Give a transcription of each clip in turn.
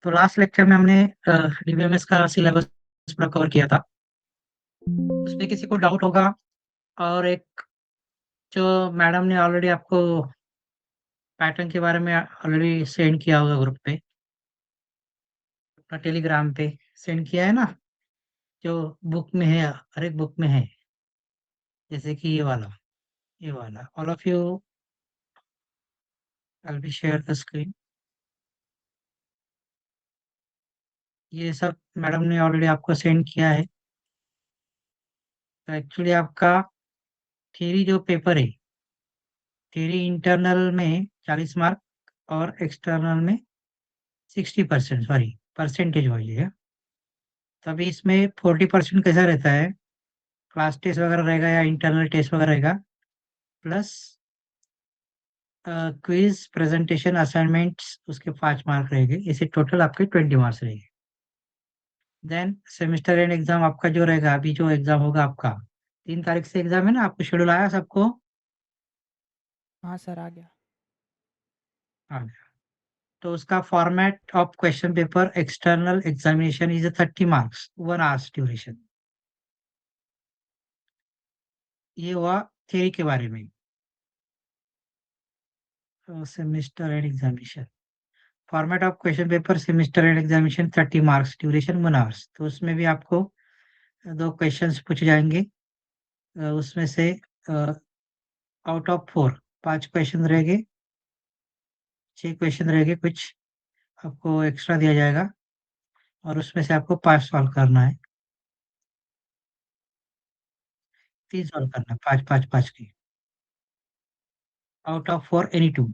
तो last lecture में हमने डीबीएमएस का सिलेबस पूरा कवर किया था। उसमें किसी को डाउट होगा? और एक जो मैडम ने ऑलरेडी आपको पैटर्न के बारे में ऑलरेडी सेंड किया होगा ग्रुप पे, अपना टेलीग्राम पे सेंड किया है ना, जो बुक में है, हर एक बुक में है। जैसे कि ये वाला all of you, I will share the screen. ये सब मैडम ने ऑलरेडी आपको सेंड किया है। तो एक्चुअली आपका थ्योरी जो पेपर है, थ्योरी इंटरनल में 40 मार्क और एक्सटर्नल में 60%, सॉरी परसेंटेज वाइज है। तभी इसमें 40% कैसा रहता है, क्लास टेस्ट वगैरह रहेगा या इंटरनल टेस्ट वगैरह रहेगा, प्लस क्विज प्रेजेंटेशन असाइनमेंट्स उसके 5 मार्क रहेंगे। इसे टोटल आपके 20 मार्क्स रहेंगे। देन सेमेस्टर एंड एग्जाम आपका जो रहेगा, अभी जो एग्जाम होगा आपका 3 तारीख से एग्जाम है ना, आपको शेड्यूल आया सबको? हाँ सर, आ गया। हाँ। तो उसका format of question paper external examination is 30 marks, 1 hours duration. ये हुआ थ्योरी के बारे में। Semester and examination, format of question paper semester and examination 30 marks, duration 1 hours. तो उसमें भी आपको 2 क्वेश्चंस पूछे जाएंगे। उसमें से आउट ऑफ 4 5 क्वेश्चन रहेंगे, 6 क्वेश्चन रहेंगे, कुछ आपको एक्स्ट्रा दिया जाएगा और उसमें से आपको 5 सॉल्व करना है। 3 सॉल्व करना है, 5 5 5 की, आउट ऑफ 4 एनी 2।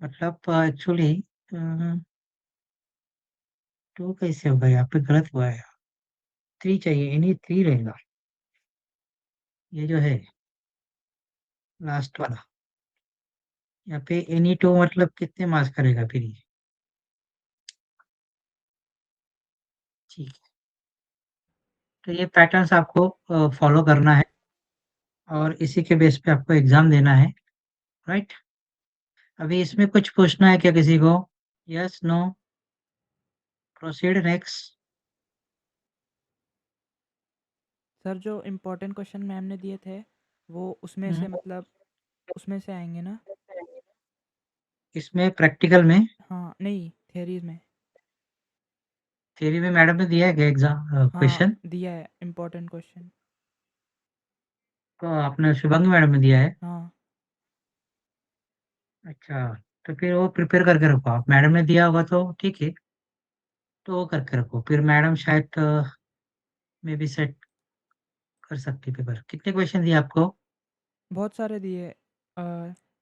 मतलब एक्चुअली 2 कैसे होगा, यहाँ पे गलत हुआ है। 3 चाहिए, एनी 3 रहेगा। ये जो है लास्ट वाला, यहाँ पे एनी 2 मतलब कितने मार्क्स करेगा फिर ये? ठीक है। तो ये पैटर्न्स आपको फॉलो करना है और इसी के बेस पे आपको एग्जाम देना है, राइट? अभी इसमें कुछ पूछना है क्या किसी को? Yes, no, proceed next. Sir, जो इम्पोर्टेंट क्वेश्चन मैम ने दिए थे वो उसमें से मतलब उसमें से आएंगे ना? इसमें प्रैक्टिकल में, हाँ, नहीं, थ्योरीज में। थ्योरी में मैडम ने दिया है क्या एग्जाम हाँ, क्वेश्चन? दिया है इम्पोर्टेंट क्वेश्चन। तो आपने शुभांगी मैडम ने दिया है? हाँ। अच्छा, तो फिर वो प्रिपेयर करके रखो। आप मैडम ने दिया होगा तो ठीक है, तो वो करके रखो। फिर मैडम शायद मे बी सेट कर सकती है पेपर। कितने क्वेश्चन दिए आपको? बहुत सारे दिए।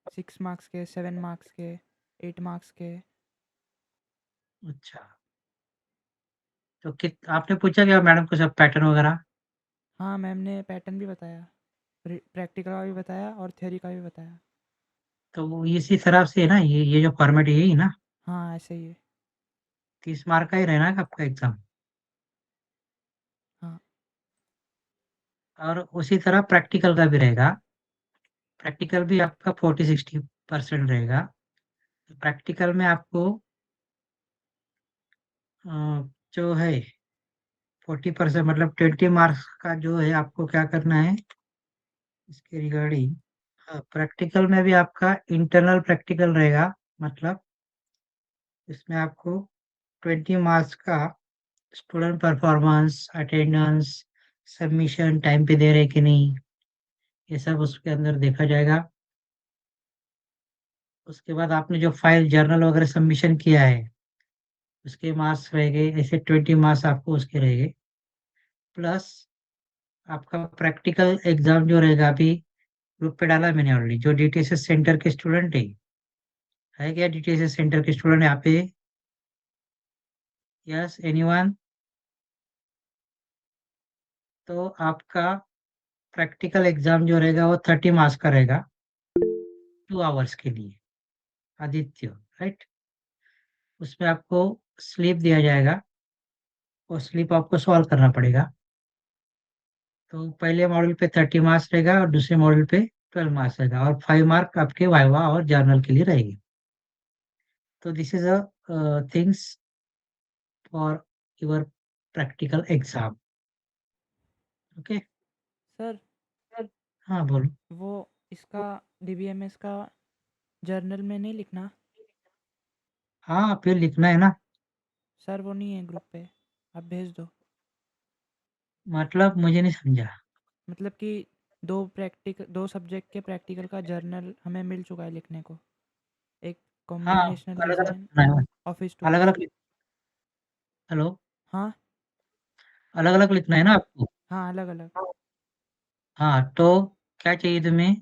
6 मार्क्स के, 7 मार्क्स के, 8 मार्क्स के। अच्छा, तो कित आपने पूछा क्या मैडम को सब पैटर्न वगैरह? हाँ, मैम ने पैटर्न भी बताया, प्रैक्टिकल का भी बताया और थ्योरी का भी बताया। तो वो इसी तरह से है ना, ये जो फॉर्मेट है यही ना? हाँ, ऐसे ही है। 30 मार्क का ही रहना है आपका एग्जाम। हाँ। और उसी तरह प्रैक्टिकल का भी रहेगा। प्रैक्टिकल भी आपका 40-60% रहेगा। प्रैक्टिकल में आपको अ, जो है 40% मतलब 20 मार्क्स का जो है, आपको क्या करना है इसके रिगार्डिंग। प्रैक्टिकल में भी आपका इंटरनल प्रैक्टिकल रहेगा। मतलब इसमें आपको 20 मार्क्स का student performance, attendance, submission time पे दे रहे कि नहीं, ये सब उसके अंदर देखा जाएगा। उसके बाद आपने जो फाइल जर्नल वगैरह सबमिशन किया है, उसके मार्क्स रहेंगे। ऐसे 20 मार्क्स आपको उसके रहेंगे। प्लस आपका प्रैक्टिकल एग्जाम जो रहेगा, अभी ग्रुप पे डाला है मैंने ऑलरेडी, जो डीटीएसएस सेंटर के स्टूडेंट है क्या डीटीएसएस सेंटर के स्टूडेंट यहाँ पे? Yes, anyone? तो आपका प्रैक्टिकल एग्जाम जो रहेगा वो 30 मार्क्स का रहेगा, 2 आवर्स के लिए। आदित्य, राइट? उसमें आपको स्लिप दिया जाएगा और स्लिप आपको सॉल्व करना पड़ेगा। तो पहले मॉड्यूल पे 30 मार्क्स रहेगा और दूसरे मॉड्यूल पे 12 मार्क्स रहेगा, और 5 मार्क आपके वाइवा और जर्नल के लिए रहेगी। तो this is a things for your practical exam. Okay? Sir हाँ, बोलो। वो इसका डीबीएमएस का जर्नल में नहीं लिखना? हाँ, फिर लिखना है ना। सर वो नहीं है ग्रुप पे, आप भेज दो। मतलब मुझे नहीं समझा। मतलब कि 2 सब्जेक्ट के प्रैक्टिकल का जर्नल हमें मिल चुका है लिखने को। एक हाँ, कॉम्बिनेशनल अलग-अलग डिज़ाइन, लिखना है। Office tools. अलग-अलग लिख हेलो? हाँ, अलग-अलग लिखना है ना आपको? हाँ, अलग-अलग। हाँ, तो क्या चाहिए तुम्हें?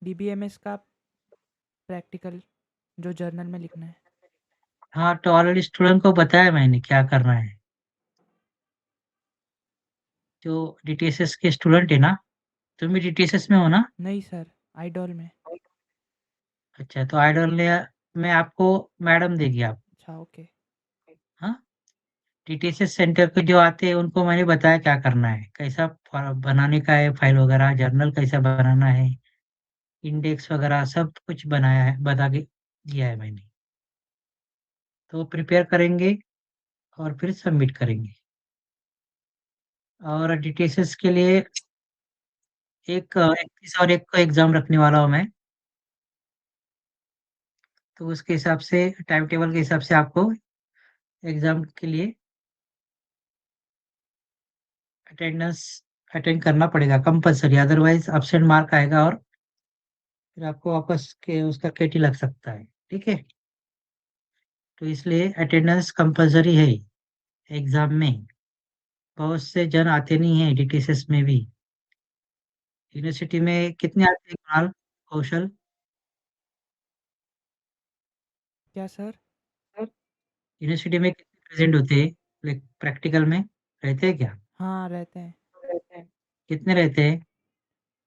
डीबीएमएस का प्रैक्टिकल जो जर्नल में लिखना है। हाँ, तो ऑलरेडी स्टूडेंट को बताया मैंने क्या करना है। जो डीटीएसएस के स्टूडेंट है ना, तुम भी डीटीएसएस में हो ना? नहीं सर, आइडॉल में। अच्छा, तो आइडल ने में आपको मैडम देगी आप, अच्छा, ओके। हाँ? डीटीएसएस सेंटर पे जो आते हैं उनको मैंने बताया क्या करना है, कैसा बनाने का है फाइल वगैरह, जर्नल कैसा बनाना है, इंडेक्स वगैरह सब कुछ बनाया है, बता के दिया है मैंने। तो प्रिपेयर करेंगे और फिर सबमिट करेंगे। और डीटीएसएस के लिए एक 31 और 1 को एग्ज़ाम रखने वाला हूँ मैं, तो उसके हिसाब से टाइम टेबल के हिसाब से आपको एग्ज़ाम के लिए अटेंडेंस अटेंड करना पड़ेगा कंपल्सरी, अदरवाइज़ एब्सेंट मार्क आएगा और फिर आपको वापस के उसका केटी लग सकता है, ठीक है? तो इसलिए अटेंडेंस कंपल्सरी है एग्ज़ाम में। बहुत से जन आते नहीं हैं डीटीएसएस में भी। यूनिवर्सिटी में कितने आते हैं कुणाल, कौशल? क्या सर? यूनिवर्सिटी में कितने प्रेज़ेंट होते हैं? लाइक प्रैक्टिकल में रहते हैं क्या? हाँ, रहते हैं। कितने रहते हैं?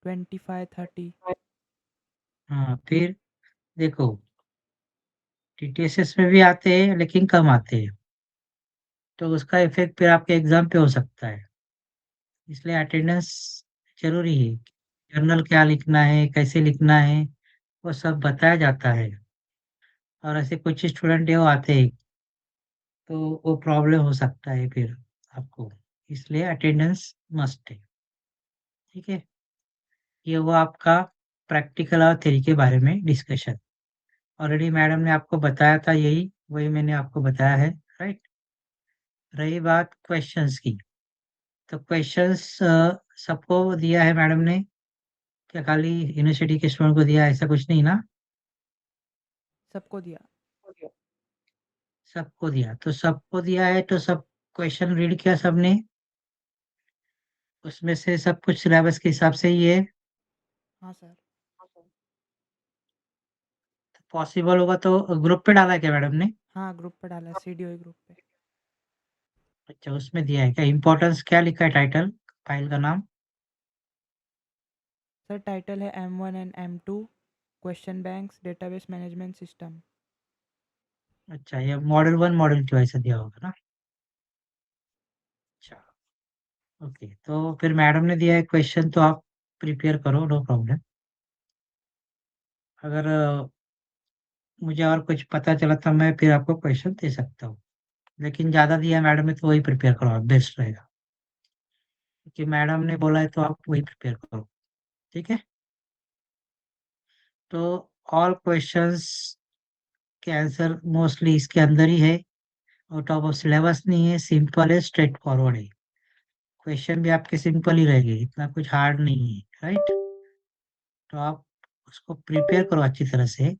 25-30। हाँ, फिर देखो टीटीएसएस में भी आते हैं लेकिन कम आते हैं, तो उसका इफ़ेक्ट फिर आपके एग्ज़ाम पे हो सकता है। इसलिए अटेंडेंस ज़रूरी है। जर्नल क्या लिखना है, कैसे लिखना है, वो सब बताया जाता है। और ऐसे कुछ स्टूडेंट हैं वो आते हैं, तो वो प्रॉब्लम हो सकता है फिर आपको। इसलिए अटेंडेंस मस्ट है, ठीक है? ये हुआ आपका प्रैक्टिकल और थ्योरी के बारे में डिस्कशन। ऑलरेडी मैडम ने आपको बताया था यही, वही मैंने आपको बताया है, राइट? रही बात क्वेश्चंस की, तो क्वेश्चंस सबको दिया है मैडम ने, क्या खाली यूनिवर्सिटी के स्टूडेंट को दिया है, ऐसा कुछ नहीं ना? सबको दिया। सबको दिया, तो सबको दिया है तो सब क्वेश्चन रीड किया सबने? उसमें से सब कुछ सिलेबस के हिसाब से ही है? हाँ सर। पॉसिबल होगा तो ग्रुप पे डाला है क्या मैडम ने? हाँ, ग्रुप पे डाला है, सीडीओई ग्रुप पे। अच्छा, उसमें दिया है क्या? इम्पोर्टेंस क्या लिखा है टाइटल, फाइल का नाम? सर टाइटल है M1 and M2 question banks database management system. अच्छा, ये मॉडल 1 मॉडल 2 ऐसा दिया होगा ना? अच्छा, ओके, तो फिर मैडम ने दिया है क्वेश्चन तो आप प्रिपेयर करो, नो प्रॉब्लम। अगर मुझे और कुछ पता चला तो मैं फिर आपको क्वेश्चन दे सकता हूँ, लेकिन ज़्यादा दिया है मैडम ने तो वही प्रिपेयर करो आप, बेस्ट रहेगा। क्योंकि मैडम ने बोला है तो आप वही प्रिपेयर करो, ठीक है? तो ऑल क्वेश्चंस के आंसर मोस्टली इसके अंदर ही है, आउट ऑफ सिलेबस नहीं है, सिंपल है, स्ट्रेट फॉरवर्ड है। क्वेश्चन भी आपके सिंपल ही रहेंगे, इतना कुछ हार्ड नहीं है, राइट? तो आप उसको प्रिपेयर करो अच्छी तरह से।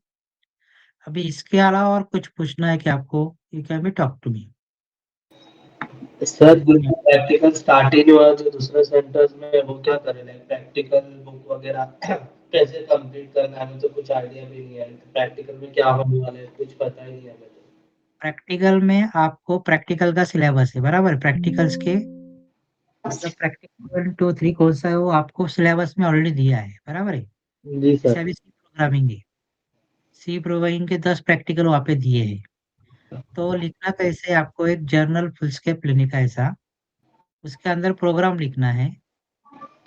अभी इसके अलावा और कुछ पूछना है क्या आपको? You can be talk to me. Sir जो प्रैक्टिकल स्टार्ट ही नहीं हुआ जो दूसरे सेंटर्स में वो क्या करे लाइक प्रैक्टिकल बुक वगैरह कैसे कंप्लीट करना है हमें तो कुछ आइडिया भी नहीं है प्रैक्टिकल में क्या होने वाला है कुछ पता ही नहीं है हमें तो। प्रैक्टिकल में आपको प्रैक्टिकल का सिलेबस है, बराबर? प्रैक्टिकल्स के मतलब प्रैक्टिकल 1, 2, 3 कौन सा है वो आपको सिलेबस में ऑलरेडी दिया है, बराबर है? जी जैसे सर। अभी सी प्रोग्रामिंग है, सी प्रोग्रामिंग के 10 प्रैक्टिकल वहाँ पे दिए हैं। तो लिखना कैसे है आपको, एक जर्नल फुल स्केप लेने का ऐसा, उसके अंदर प्रोग्राम लिखना है,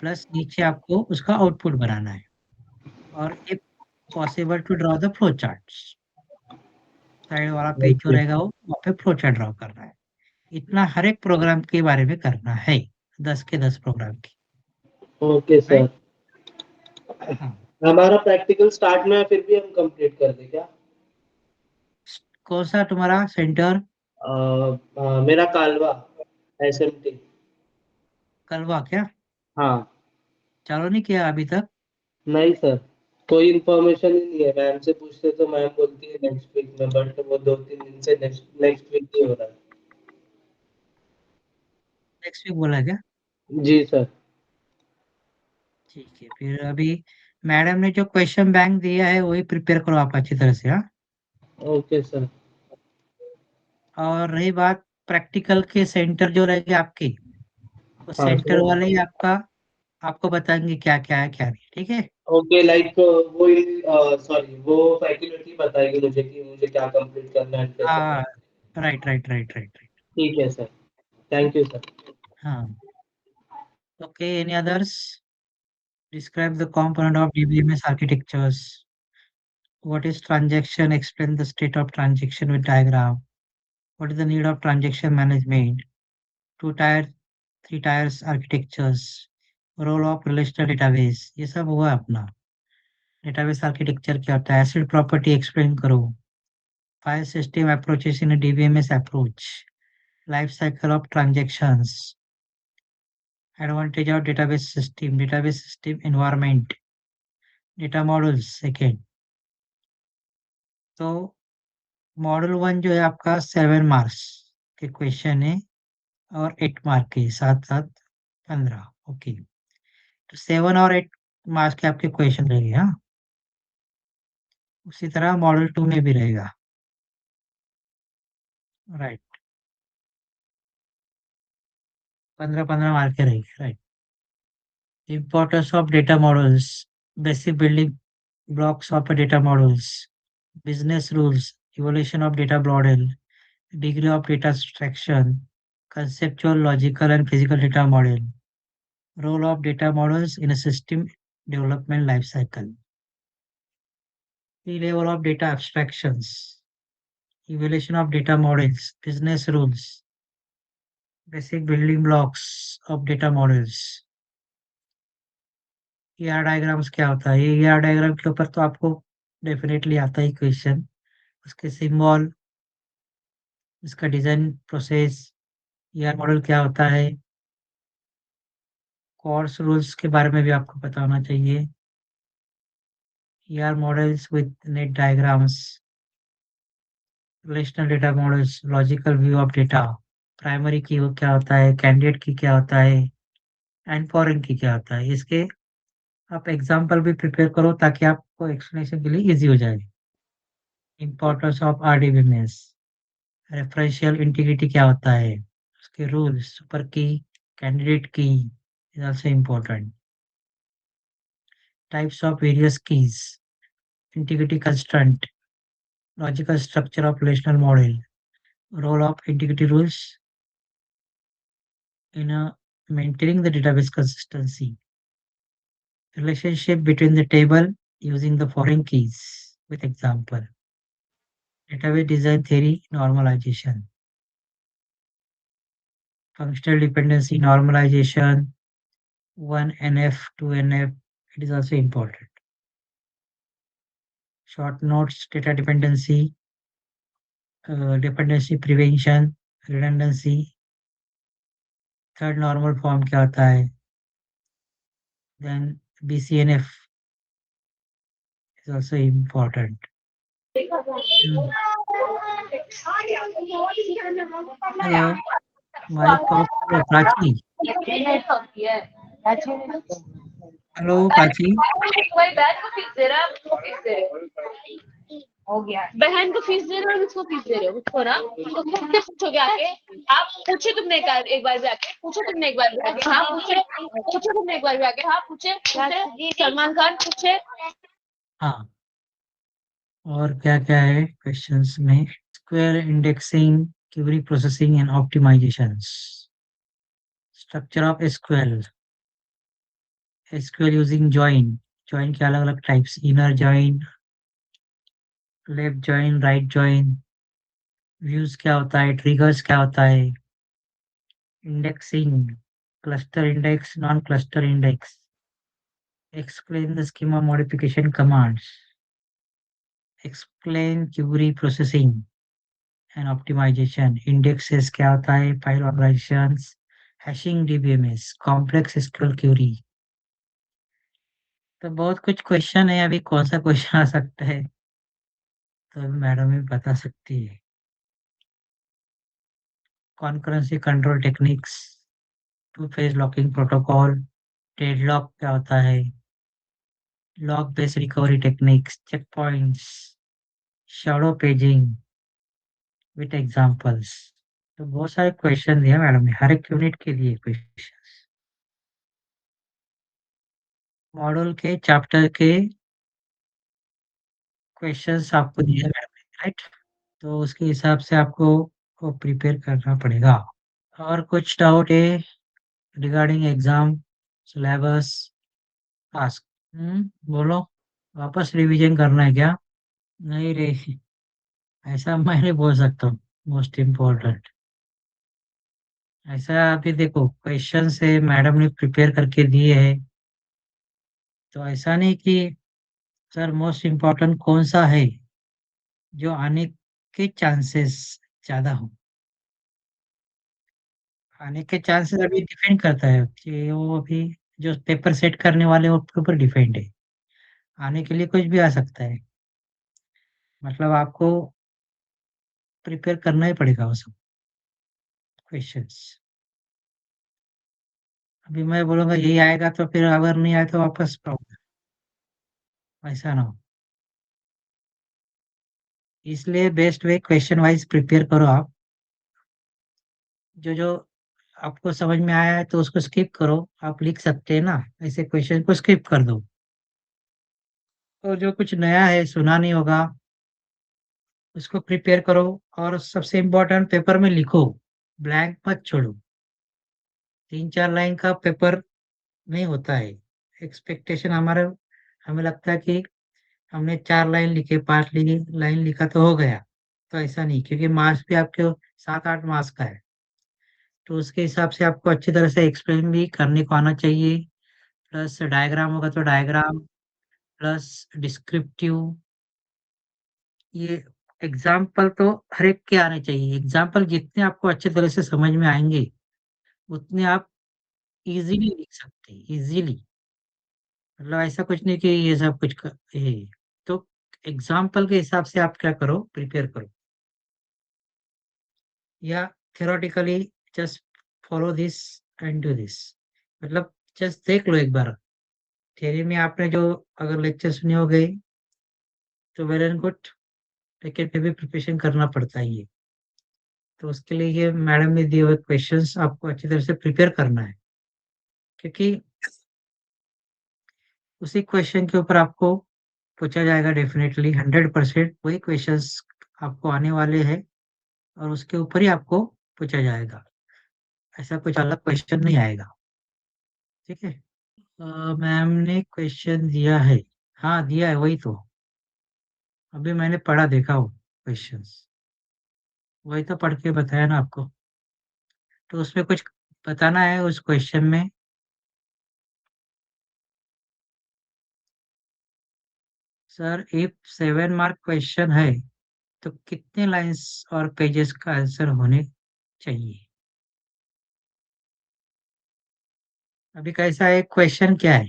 प्लस नीचे आपको उसका आउटपुट बनाना है, और if possible to draw the flow charts. Side वाला पेज जो ओके। रहेगा वो वहाँ पे फ्लो चार्ट ड्रॉ करना है। इतना हर एक प्रोग्राम के बारे में करना है, 10 के 10 प्रोग्राम की, ओके सर। राइट? हाँ। हमारा प्रैक्टिकल स्टार्ट में है, फिर भी हम कंप्लीट कर दें क्या? कौन सा तुम्हारा सेंटर? मेरा कालवा एसएमटी। कलवा क्या? हाँ। चालू नहीं किया अभी तक? नहीं सर, कोई इन्फॉर्मेशन ही नहीं है। मैम से पूछते तो मैम बोलती है नेक्स्ट वीक में, बट वो 2-3 दिन से नेक्स्ट नेक्स्ट वीक ही हो रहा है। नेक्स्ट वीक बोला क्या? जी सर। ठीक है, फिर अभी मैडम ने जो क्वेश्चन बैंक दिया है वही प्रिपेयर करो आप अच्छी तरह से, हाँ? Okay sir. और रही बात प्रैक्टिकल के सेंटर जो रहेंगे आपके, वो हाँ सेंटर सर। वाले ही आपको बताएंगे क्या क्या है क्या नहीं, ठीक है? ओके, लाइक वो सॉरी, वो फैकल्टी बताएगी मुझे कि मुझे क्या कंप्लीट करना है, कैसे हाँ, करना right right right right right. है। ठीक है सर, थैंक यू सर। हाँ, okay, any others? Describe the component of DBMS architectures. What is transaction? Explain the state of transaction with diagram. What is the need of transaction management? Two tier, three tiers architectures. Role of relational database. ये सब हुआ अपना। Database architecture क्या होता है? Acid property explain करो। File system approaches in DBMS approach. Life cycle of transactions. Advantage of database system environment. Data models second. तो model 1 जो है आपका 7 मार्क्स के क्वेश्चन है और 8 मार्क के, साथ साथ 15। ओके, तो 7 और 8 मार्क्स के आपके क्वेश्चन रहेंगे, हाँ? उसी तरह मॉडल 2 में भी रहेगा, राइट? 15-15 मार्क के रहेंगे, right? Importance of data models, basic building blocks of a data models, business rules, evolution of data model, degree of data abstraction, conceptual, logical, and physical data model, role of data models in a system development lifecycle, level of data abstractions, evaluation of data models, business rules, basic building blocks of data models, ER diagrams क्या होता है? ये ER diagram के ऊपर तो आपको definitely आता ही question. उसके सिंबल, इसका डिजाइन प्रोसेस, ER मॉडल क्या होता है, कोर्स रूल्स के बारे में भी आपको पता होना चाहिए। ER models with net diagrams, relational data models, logical view of data, primary की वो क्या होता है, कैंडिडेट की क्या होता है, एंड फॉरेन की क्या होता है। इसके आप एग्जाम्पल भी प्रिपेयर करो ताकि आपको एक्सप्लेनेशन के लिए इजी हो जाए। Importance of RDBMS, referential integrity क्या होता है, उसके rules, super key, candidate key is also important. Types of various keys, integrity constraint, logical structure of relational model, role of integrity rules in maintaining the database consistency, relationship between the table using the foreign keys with example, database design theory normalization, functional dependency normalization, 1NF, 2NF, it is also important. Short notes, data dependency, dependency prevention, redundancy, third normal form क्या होता है, then BCNF is also important. Hmm. Hello, mic off, Prachi. Hello Prachi. हो गया, बहन को fees दे रहे हो, उसको फीस दे रहे हो, उसको ना तो खुद से पूछोगे आके। आप पूछे तुमने एक बार भी आके, पूछे तुमने एक बार भी आके, हाँ पूछे तुमने एक बार भी आके, हाँ पूछे सलमान खान पूछे। हाँ, और क्या क्या है क्वेश्चंस में? Square indexing, query processing and optimisations, structure of SQL, SQL using join, join के अलग अलग types, inner join, left join, right join, views क्या होता है, ट्रिगर्स क्या होता है, indexing, cluster index, non-cluster index, explain the schema modification commands, explain query processing and optimization, indexes क्या होता है, file organizations, hashing DBMS, complex SQL query। तो बहुत कुछ क्वेश्चन है, अभी कौन सा क्वेश्चन आ सकता है तो मैडम भी बता सकती है। Concurrency control techniques, two phase locking protocol, deadlock क्या होता है, log based recovery techniques, check points, shadow paging with examples. तो बहुत सारे क्वेश्चन दिए मैडम ने, हर एक यूनिट के लिए क्वेश्चन, मॉड्यूल के चैप्टर के क्वेश्चंस आपको दिए मैडम ने, राइट? तो उसके हिसाब से आपको को प्रिपेयर करना पड़ेगा। और कुछ डाउट है रिगार्डिंग एग्जाम सिलेबस टास्क? बोलो, वापस रिवीजन करना है क्या? नहीं रे, ऐसा मैं नहीं बोल सकता हूँ। मोस्ट इम्पोर्टेंट ऐसा अभी देखो, क्वेश्चन से मैडम ने प्रिपेयर करके दिए हैं, तो ऐसा नहीं कि सर मोस्ट इम्पोर्टेंट कौन सा है जो आने के चांसेस ज्यादा हो। आने के चांसेस अभी डिपेंड करता है कि वो अभी जो पेपर सेट करने वाले हैं उसके ऊपर डिपेंड है। आने के लिए कुछ भी आ सकता है, मतलब आपको प्रिपेयर करना ही पड़ेगा वो सब क्वेश्चंस। अभी मैं बोलूंगा यही आएगा तो फिर अगर नहीं आए तो वापस प्रॉब्लम, ऐसा ना हो। इसलिए best way question wise prepare करो आप। जो जो आपको समझ में आया है तो उसको स्किप करो, आप लिख सकते हैं ना, ऐसे क्वेश्चन को स्किप कर दो। और जो कुछ नया है सुना नहीं होगा उसको प्रिपेयर करो, और सबसे इम्पोर्टेंट पेपर में लिखो, ब्लैंक मत छोड़ो। 3-4 लाइन का पेपर नहीं होता है। एक्सपेक्टेशन हमारे, हमें लगता है कि हमने 4 लाइन लिखे, 5 लाइन लिखा तो हो गया, तो ऐसा नहीं, क्योंकि मार्क्स भी आपके 7-8 मार्क्स का है। तो उसके हिसाब से आपको अच्छी तरह से एक्सप्लेन भी करने को आना चाहिए, प्लस डायग्राम होगा तो डायग्राम, प्लस डिस्क्रिप्टिव, ये एग्जाम्पल तो हर एक के आने चाहिए। एग्जाम्पल जितने आपको अच्छे तरह से समझ में आएंगे उतने आप इजीली लिख सकते हैं, इजीली। मतलब ऐसा कुछ नहीं कि ये सब कुछ ये, तो एग्जाम्पल के हिसाब से आप क्या करो, प्रिपेयर करो, या theoretically just follow this and do this. मतलब जस्ट देख लो एक बार, थियरी में आपने जो अगर लेक्चर सुने हो गए तो वेल एंड गुड, लेकिन फिर भी प्रिपरेशन करना पड़ता है ये। तो उसके लिए ये मैडम ने दिए हुए क्वेश्चंस आपको अच्छी तरह से प्रिपेयर करना है, क्योंकि उसी क्वेश्चन के ऊपर आपको पूछा जाएगा डेफिनेटली 100%, वही क्वेश्चंस आपको आने वाले हैं और उसके ऊपर ही आपको पूछा जाएगा, ऐसा कुछ अलग क्वेश्चन नहीं आएगा। ठीक है, मैम ने क्वेश्चन दिया है, हाँ दिया है, वही तो अभी मैंने पढ़ा देखा हो क्वेश्चंस, वही तो पढ़ के बताया ना आपको। तो उसमें कुछ बताना है उस क्वेश्चन में। सर इफ 7 मार्क क्वेश्चन है तो कितने लाइंस और पेजेस का आंसर होने चाहिए? अभी कैसा है, क्वेश्चन क्या है,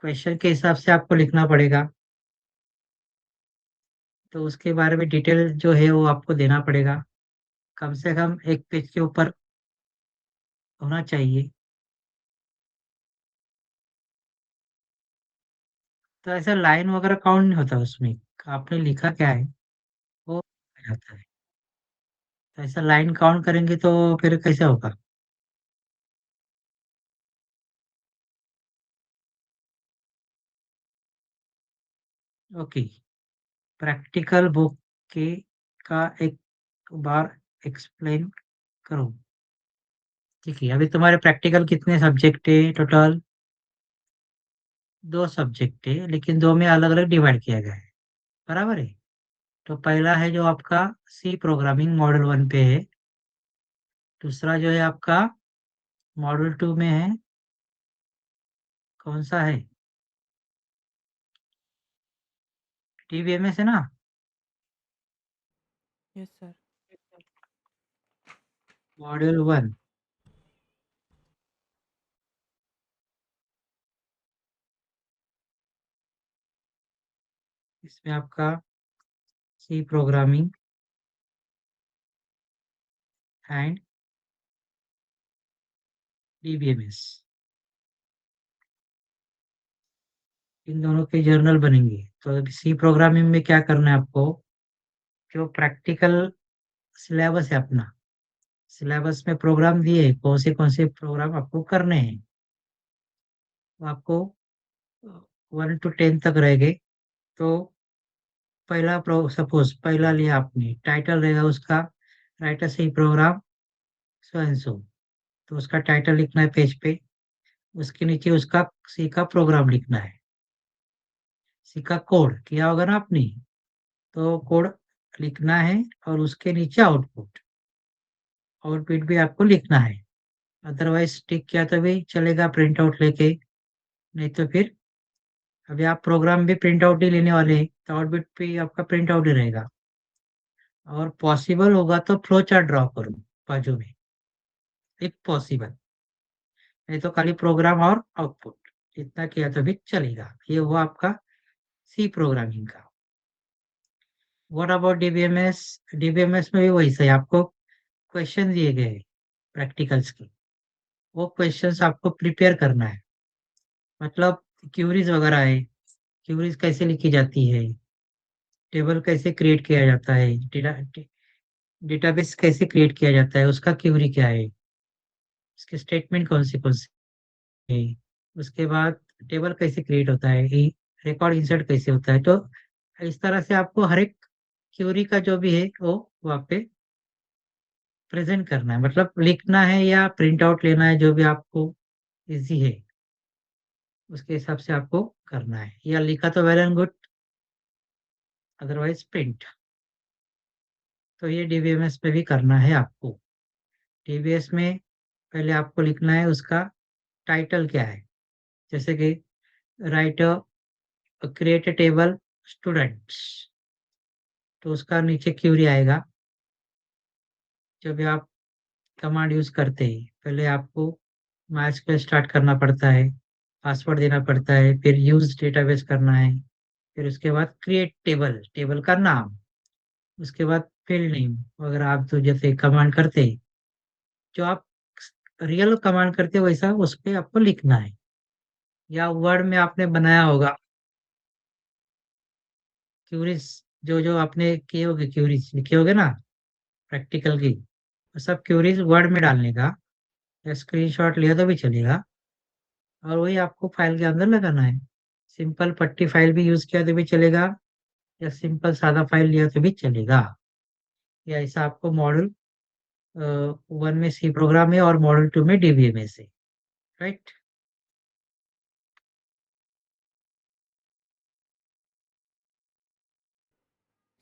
क्वेश्चन के हिसाब से आपको लिखना पड़ेगा, तो उसके बारे में डिटेल जो है वो आपको देना पड़ेगा, कम से कम एक पेज के ऊपर होना चाहिए। तो ऐसा लाइन वगैरह काउंट नहीं होता उसमें, आपने लिखा क्या है वो आ जाता है। तो ऐसा लाइन काउंट करेंगे तो फिर कैसे होगा? ओके, प्रैक्टिकल बुक के का एक बार एक्सप्लेन करो। ठीक है, अभी तुम्हारे प्रैक्टिकल कितने सब्जेक्ट है टोटल? 2 सब्जेक्ट है, लेकिन 2 में अलग अलग डिवाइड किया गया है, बराबर है। तो पहला है जो आपका सी प्रोग्रामिंग मॉडल 1 पे है, दूसरा जो है आपका मॉड्यूल 2 में है, कौन सा है? डीबीएमएस है ना? Yes sir. मॉड्यूल 1। इसमें आपका सी प्रोग्रामिंग एंड डीबीएमएस, इन दोनों के जर्नल बनेंगे। तो सी प्रोग्रामिंग में क्या करना है आपको, जो प्रैक्टिकल सिलेबस है अपना, सिलेबस में प्रोग्राम दिए, कौन से प्रोग्राम आपको करने हैं, तो आपको 1 to 10 तक रहेंगे। तो पहला सपोज पहला लिया आपने, टाइटल रहेगा उसका, writer C program so and so, तो उसका टाइटल लिखना है पेज पे, उसके नीचे उसका सी का प्रोग्राम लिखना है, सी का कोड किया होगा ना आपने, तो कोड लिखना है, और उसके नीचे आउटपुट, आउटपुट भी आपको लिखना है। अदरवाइज टिक किया तो भी चलेगा प्रिंट आउट लेके, नहीं तो फिर अभी आप प्रोग्राम भी प्रिंट आउट ही लेने वाले हैं, तो आउटपुट भी आपका प्रिंट आउट ही रहेगा। और पॉसिबल होगा तो फ्लो चार्ट ड्रॉ करो बाजू में, इफ पॉसिबल, नहीं तो खाली प्रोग्राम और आउटपुट इतना किया तो भी चलेगा। ये हुआ आपका सी प्रोग्रामिंग का। What about DBMS? डीबीएमएस में भी वही सही, आपको क्वेश्चन दिए गए प्रैक्टिकल्स के, वो क्वेश्चंस आपको प्रिपेयर करना है। मतलब क्यूरीज वगैरह है, क्यूरीज कैसे लिखी जाती है, टेबल कैसे क्रिएट किया जाता है, डेटाबेस कैसे क्रिएट किया जाता है, उसका क्यूरी क्या है, उसके स्टेटमेंट कौन से है, उसके बाद टेबल कैसे क्रिएट होता है, रिकॉर्ड इंसर्ट कैसे होता है। तो इस तरह से आपको हर एक क्यूरी का जो भी है वो वहाँ पे प्रेजेंट करना है, मतलब लिखना है या प्रिंट आउट लेना है, जो भी आपको इजी है उसके हिसाब से आपको करना है, या लिखा तो well and good, otherwise print. तो ये डीबीएमएस पे भी करना है आपको। डीबीएस में पहले आपको लिखना है उसका टाइटल क्या है, जैसे कि राइट क्रिएट टेबल स्टूडेंट्स, तो उसका नीचे क्यूरी आएगा। जब भी आप कमांड यूज करते हैं, पहले आपको MySQL स्टार्ट करना पड़ता है, पासवर्ड देना पड़ता है, फिर यूज डेटाबेस करना है, फिर उसके बाद क्रिएट टेबल, टेबल का नाम, उसके बाद फील्ड नेम। अगर आप तो जैसे कमांड करते हैं, जो आप रियल कमांड करते हो वैसा उस पे आपको लिखना है, या वर्ड में आपने बनाया होगा क्यूरीज, जो जो आपने किए होगे क्यूरीज लिखे होगे ना प्रैक्टिकल की, वो सब क्यूरीज वर्ड में डालने का, या स्क्रीनशॉट लिया तो भी चलेगा, और वही आपको फाइल के अंदर लगाना है। सिंपल पट्टी फाइल भी यूज किया तो भी चलेगा, या सिंपल सादा फाइल लिया तो भी चलेगा। या ऐसा आपको मॉडल 1 में सी प्रोग्राम है और मॉडल 2 में डीबीएमएस है, राइट?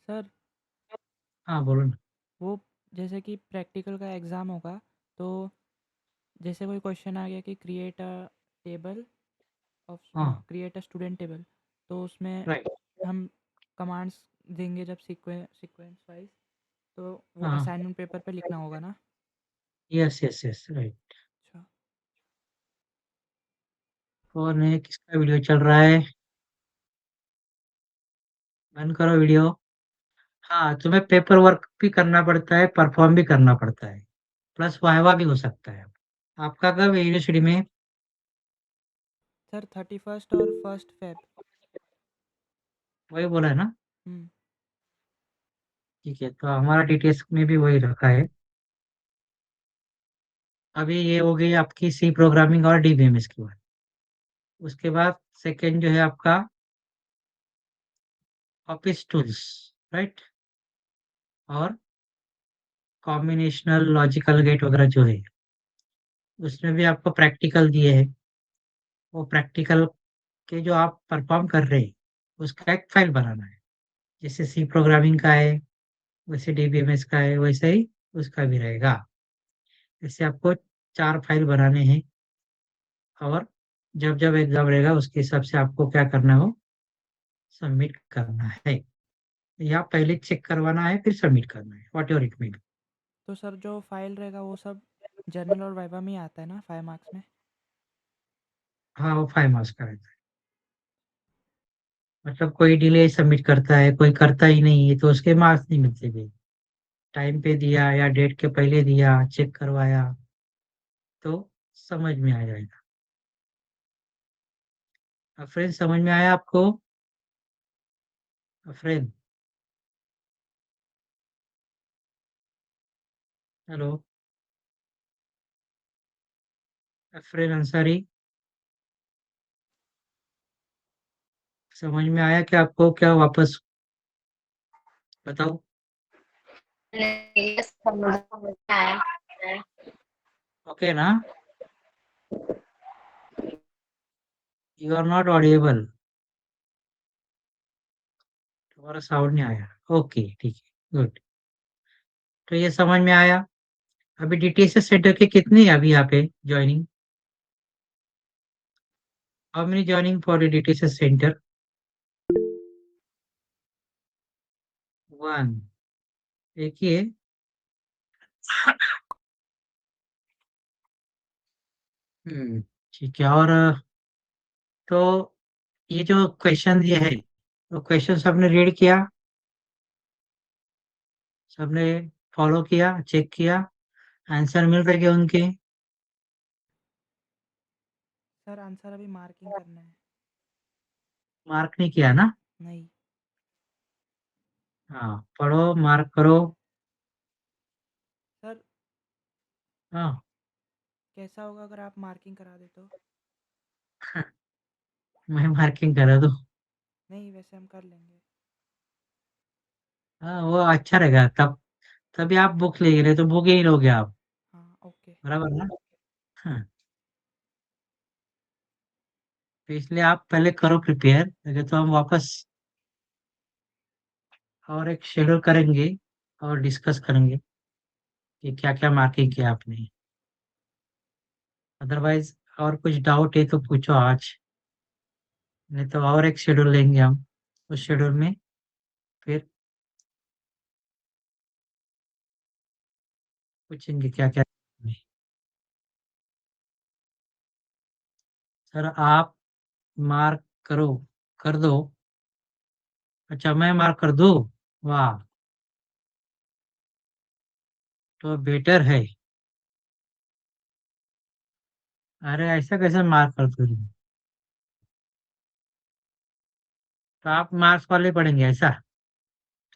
सर हाँ बोलो ना। वो जैसे कि प्रैक्टिकल का एग्ज़ाम होगा, तो जैसे कोई क्वेश्चन आ गया कि क्रिएट अ टेबल ऑफ हाँ क्रिएट अ स्टूडेंट टेबल, तो उसमें राइट। हम कमांड्स देंगे जब सीक्वेंस वाइज, तो वो हाँ असाइनमेंट पेपर पे लिखना होगा ना? Yes yes yes right. अच्छा। कौन है, किसका वीडियो चल रहा है? बंद करो वीडियो। हाँ, तुम्हें पेपर वर्क भी करना पड़ता है, परफॉर्म भी करना पड़ता है, प्लस वाइवा भी हो सकता है। आपका कब है यूनिवर्सिटी में? सर 31 और 1 फेब। वही बोला है ना? हम्म। ठीक है, तो हमारा डिटेल्स में भी वही रखा है। अभी ये हो गई आपकी सी प्रोग्रामिंग और डीबीएमएस की बात। उसके बाद सेकेंड जो है आपका ऑफिस टूल्स, राइट? और कॉम्बिनेशनल लॉजिकल गेट वगैरह जो है, उसमें भी आपको प्रैक्टिकल दिए हैं। वो प्रैक्टिकल के जो आप परफॉर्म कर रहे हैं, उसका एक फाइल बनाना है। जैसे सी प्रोग्रामिंग का है, वैसे डीबीएमएस का है, वैसे ही उसका भी रहेगा। ऐसे आपको 4 फाइल बनाने हैं और जब एग्ज़ाम रहेगा उसके हिसाब से आपको क्या करना हो, सबमिट करना है। या पहले चेक करवाना है फिर सबमिट करना है, व्हाटएवर इट मे बी। तो सर जो फाइल रहेगा वो सब जर्नल और वाइवा में ही आता है ना 5 मार्क्स में? हाँ, वो 5 मार्क्स का रहता है। मतलब कोई डिले सबमिट करता है, कोई करता ही नहीं है, तो उसके मार्क्स नहीं मिलते फिर। टाइम पे दिया या डेट के पहले दिया, चेक करवाया, तो समझ में आ जाएगा। फ्रेंड समझ में आया आपको? फ्रेंड, हेलो, फ्रेंड अंसारी, समझ में आया कि आपको क्या वापस बताओ? नहीं, समझ में आया। ओके ना? यू आर नॉट ऑडिएबल, तुम्हारा साउंड नहीं आया। ओके, ठीक है, गुड। तो ये समझ में आया। अभी डीटीएस सेंटर के कितने हैं अभी यहाँ पे joining? How many joining for the DTS centre? 1, एक ही है। हम्म, ठीक है। और तो ये जो क्वेश्चन ये है, तो क्वेश्चन सबने रीड किया, सबने फॉलो किया, चेक किया, आंसर मिल रहे हैं उनके? सर आंसर अभी मार्किंग करना है। मार्क नहीं किया ना? नहीं। हाँ, पढ़ो, मार्क करो। सर हाँ। कैसा होगा अगर आप मार्किंग करा दे तो? मैं मार्किंग करा दूँ? नहीं, वैसे हम कर लेंगे। हाँ, वो अच्छा रहेगा, तब तभी आप बुक ले रहे, तो बुक ही लोगे आप, हाँ, ओके। बराबर ना? हाँ, तो इसलिए आप पहले करो प्रिपेयर, अगर तो हम वापस और एक शेड्यूल करेंगे और डिस्कस करेंगे कि क्या-क्या मार्किंग किया आपने। अदरवाइज़ और कुछ डाउट है तो पूछो आज, नहीं तो और एक शेड्यूल लेंगे हम, उस शेड्यूल में फिर पूछेंगे क्या-क्या। सर आप मार्क करो, कर दो। अच्छा, मैं मार्क कर दूँ? वाह! तो बेटर है। अरे ऐसा कैसे मार्क कर दोगे? तो आप मार्क्स वाले पढ़ेंगे ऐसा?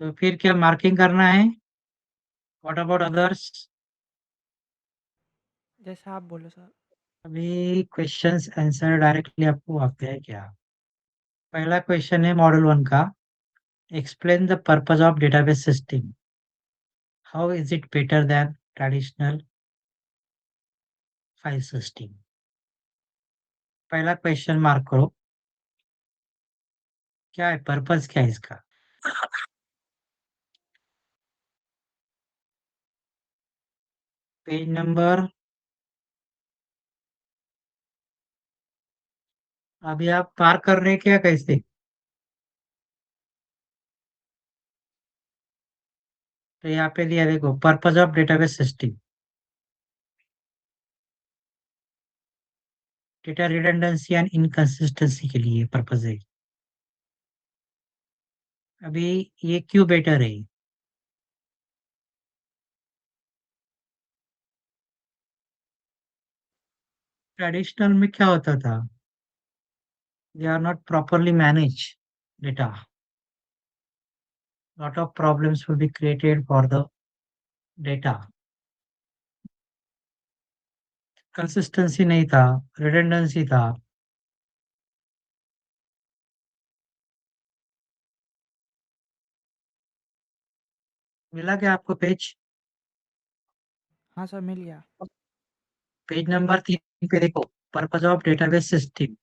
तो फिर क्या मार्किंग करना है? What about others? जैसा आप बोलो सर। अभी क्वेश्चंस आंसर डायरेक्टली आपको आते हैं क्या? पहला क्वेश्चन है मॉडल 1 का, explain the purpose of database system, how is it better than traditional file system? पहला क्वेश्चन मार्क करो, क्या है पर्पस, क्या है इसका? पेज नंबर, अभी आप मार्क कर रहे हैं क्या कैसे? तो यहाँ पे दिया देखो, purpose of database system, data redundancy and inconsistency के लिए पर्पस है। अभी ये क्यों बेटर है? ट्रेडिशनल में क्या होता था? They are not properly manage data, lot of problems will be created for the data, consistency नहीं था, रिडंडेंसी था। मिला क्या आपको पेज? हाँ सर, मिल गया। पेज नंबर 3 पे देखो, पर्पस ऑफ डेटाबेस सिस्टम,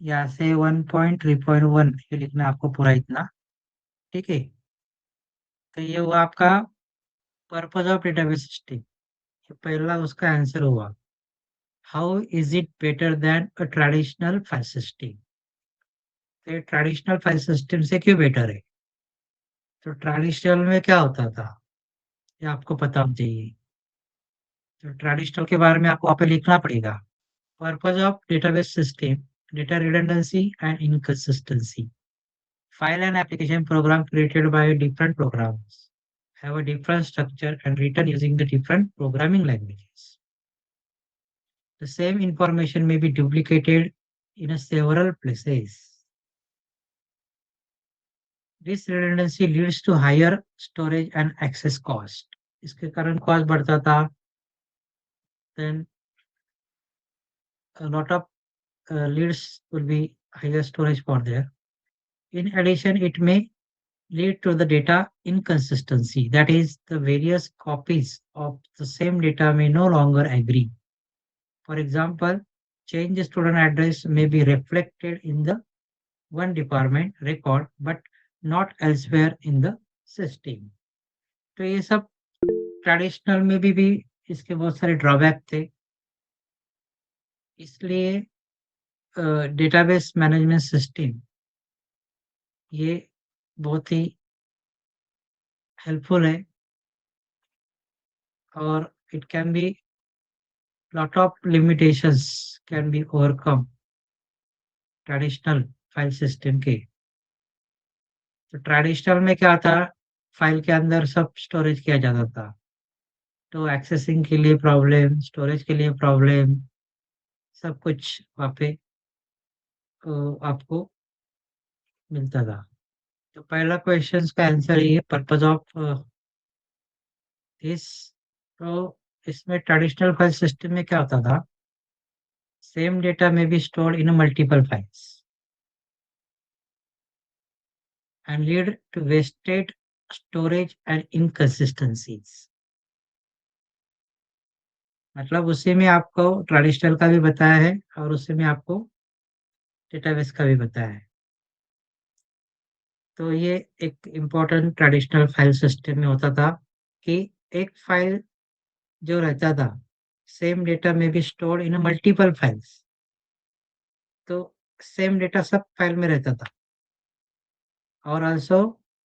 यहाँ से 1.3.1 ये लिखना है आपको पूरा इतना, ठीक है? तो ये हुआ आपका पर्पस ऑफ डेटाबेस सिस्टम। ये पहला उसका आंसर हुआ। How is it better than a traditional file system? तो ट्रेडिशनल फाइल सिस्टम से क्यों बेटर है? तो ट्रेडिशनल में क्या होता था, ये आपको पता होना चाहिए। तो ट्रेडिशनल के बारे में आपको वहाँ पे लिखना पड़ेगा। Purpose of database system, data redundancy and inconsistency. File and application program created by different programs have a different structure and written using the different programming languages. The same information may be duplicated in a several places. This redundancy leads to higher storage and access cost. इसके कारण cost बढ़ता था. Then a lot of leads will be higher storage for there. In addition, it may lead to the data inconsistency. That is, the various copies of the same data may no longer agree. For example, change student address may be reflected in the one department record but not elsewhere in the system. तो ये सब traditional में भी इसके बहुत सारे drawback थे। इसलिए डेटाबेस मैनेजमेंट सिस्टम ये बहुत ही हेल्पफुल है और it can be lot of limitations can be overcome traditional file system के। तो ट्रेडिशनल में क्या था, फाइल के अंदर सब स्टोरेज किया जाता था, तो एक्सेसिंग के लिए प्रॉब्लम, स्टोरेज के लिए प्रॉब्लम, सब कुछ वहाँ पे आपको मिलता था। तो पहला क्वेश्चन का आंसर ये पर्पज ऑफ दिस। तो इसमें ट्रेडिशनल फाइल सिस्टम में क्या होता था, सेम डेटा में be stored in multiple files and lead to wasted storage and inconsistencies. मतलब उसी में आपको ट्रेडिशनल का भी बताया है और उसी में आपको डेटाबेस का भी बताया है। तो ये एक इम्पोर्टेंट ट्रेडिशनल फाइल सिस्टम में होता था कि एक फाइल जो रहता था, सेम डेटा में भी स्टोर्ड इन मल्टीपल फाइल्स, तो सेम डेटा सब फाइल में रहता था और also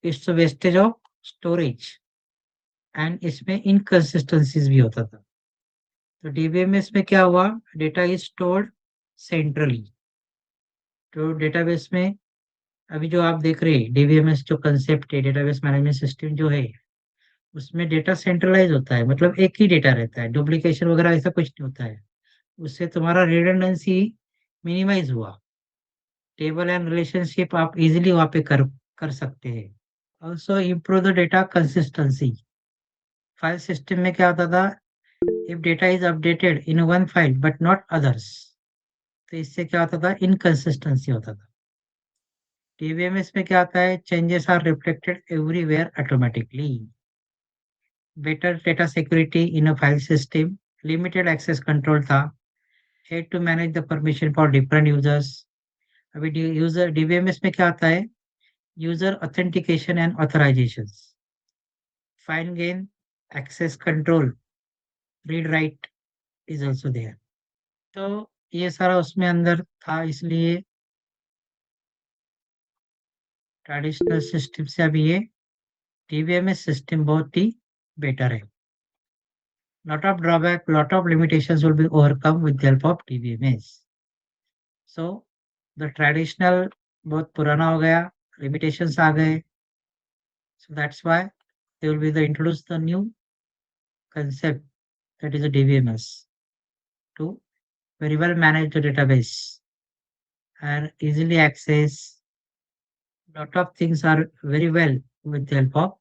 it's wastage of storage and इसमें इनकंसिस्टेंसीज भी होता था। तो डीबीएमएस में क्या हुआ, डेटा इज स्टोर्ड सेंट्रली। तो डेटाबेस में अभी जो आप देख रहे हैं डीबीएमएस जो कंसेप्ट है, डेटाबेस मैनेजमेंट सिस्टम जो है, उसमें डेटा सेंट्रलाइज होता है, मतलब एक ही डेटा रहता है, डुप्लीकेशन वगैरह ऐसा कुछ नहीं होता है। उससे तुम्हारा रिडंडेंसी मिनिमाइज हुआ, टेबल एंड रिलेशनशिप आप इजीली वहाँ पे कर सकते हैं। Also improve the data consistency. File system में क्या होता था, if data is updated in one file but not others, तो इससे क्या होता था, इनकंसिस्टेंसी होता था। डीबीएमएस में क्या आता है, changes are reflected everywhere automatically. Better data security in a file system, limited access control था, had to manage the permission for different users. अभी यूजर डीबीएमएस में क्या आता है, user authentication and authorisations, fine grain, access control, read write is also there. तो ये सारा उसमें अंदर था, इसलिए ट्रेडिशनल सिस्टम से अभी ये डीबीएमएस सिस्टम बहुत ही बेटर है। lot of drawback, lot of limitations will be overcome with the help of DBMS. So the traditional बहुत पुराना हो गया, limitations आ गए, so that's why they will be the introduce the new concept, that is a DBMS, to very well manage the database and easily access. Lot of things are very well with the help of